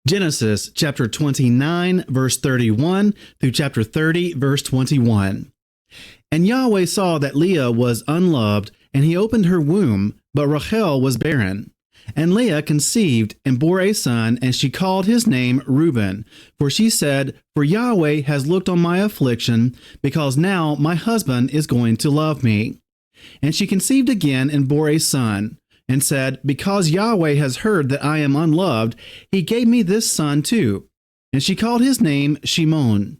Genesis chapter 29, verse 31 through chapter 30, verse 21. And Yahweh saw that Leah was unloved, and he opened her womb, but Rachel was barren. And Leah conceived and bore a son, and she called his name Reuben. For she said, For Yahweh has looked on my affliction, because now my husband is going to love me. And she conceived again and bore a son, and said, Because Yahweh has heard that I am unloved, he gave me this son too. And she called his name Shimon.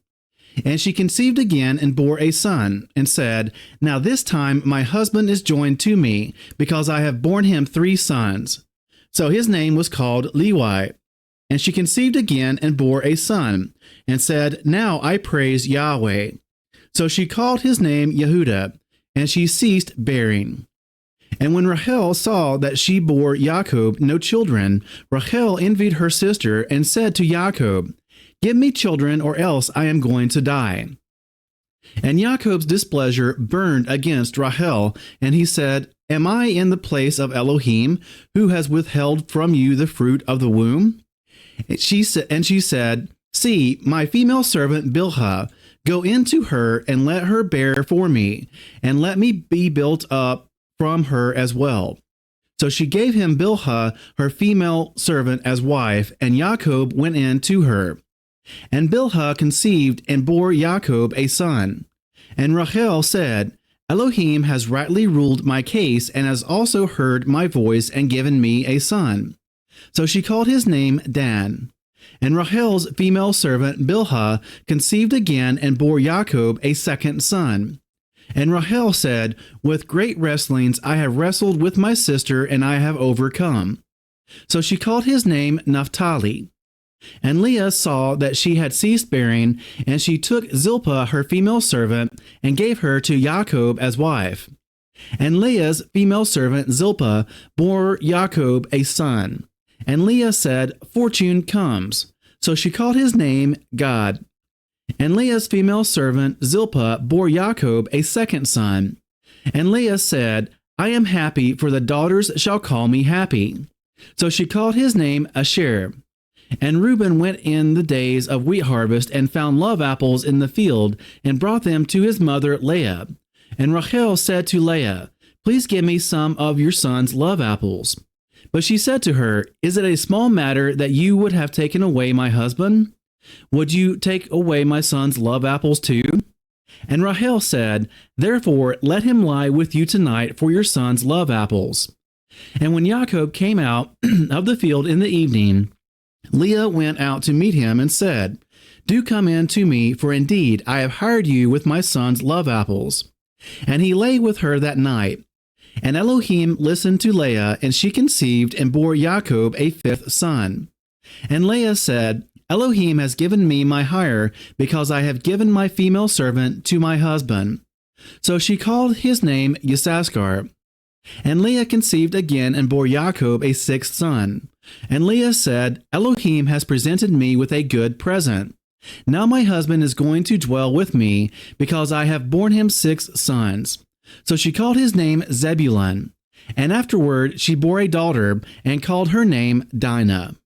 And she conceived again and bore a son, and said, Now this time my husband is joined to me, because I have borne him 3 sons. So his name was called Lewi. And she conceived again and bore a son, and said, Now I praise Yahweh. So she called his name Yehudah, and she ceased bearing. And when Rachel saw that she bore Jacob no children, Rachel envied her sister, and said to Jacob, Give me children, or else I am going to die. And Jacob's displeasure burned against Rachel, and he said, Am I in the place of Elohim, who has withheld from you the fruit of the womb? And she said, See, my female servant Bilhah, go into her, and let her bear for me, and let me be built up from her as well. So she gave him Bilhah, her female servant, as wife, and Jacob went in to her. And Bilhah conceived and bore Jacob a son. And Rachel said, Elohim has rightly ruled my case, and has also heard my voice and given me a son. So she called his name Dan. And Rachel's female servant Bilhah conceived again and bore Jacob a second son. And Rachel said, With great wrestlings I have wrestled with my sister, and I have overcome. So she called his name Naphtali. And Leah saw that she had ceased bearing, and she took Zilpah her female servant, and gave her to Jacob as wife. And Leah's female servant Zilpah bore Jacob a son. And Leah said, Fortune comes. So she called his name Gad. And Leah's female servant Zilpah bore Jacob a second son. And Leah said, I am happy, for the daughters shall call me happy. So she called his name Asher. And Reuben went in the days of wheat harvest, and found love apples in the field, and brought them to his mother Leah. And Rachel said to Leah, Please give me some of your son's love apples. But she said to her, Is it a small matter that you would have taken away my husband? Would you take away my son's love apples too? And Rachel said, Therefore let him lie with you tonight for your son's love apples. And when Jacob came out of the field in the evening, Leah went out to meet him and said, Do come in to me, for indeed I have hired you with my son's love apples. And he lay with her that night. And Elohim listened to Leah, and she conceived and bore Jacob a 5th son. And Leah said, Elohim has given me my hire, because I have given my female servant to my husband. So she called his name Yissaschar. And Leah conceived again and bore Jacob a 6th son. And Leah said, Elohim has presented me with a good present. Now my husband is going to dwell with me, because I have borne him 6 sons. So she called his name Zebulun. And afterward she bore a daughter, and called her name Dinah.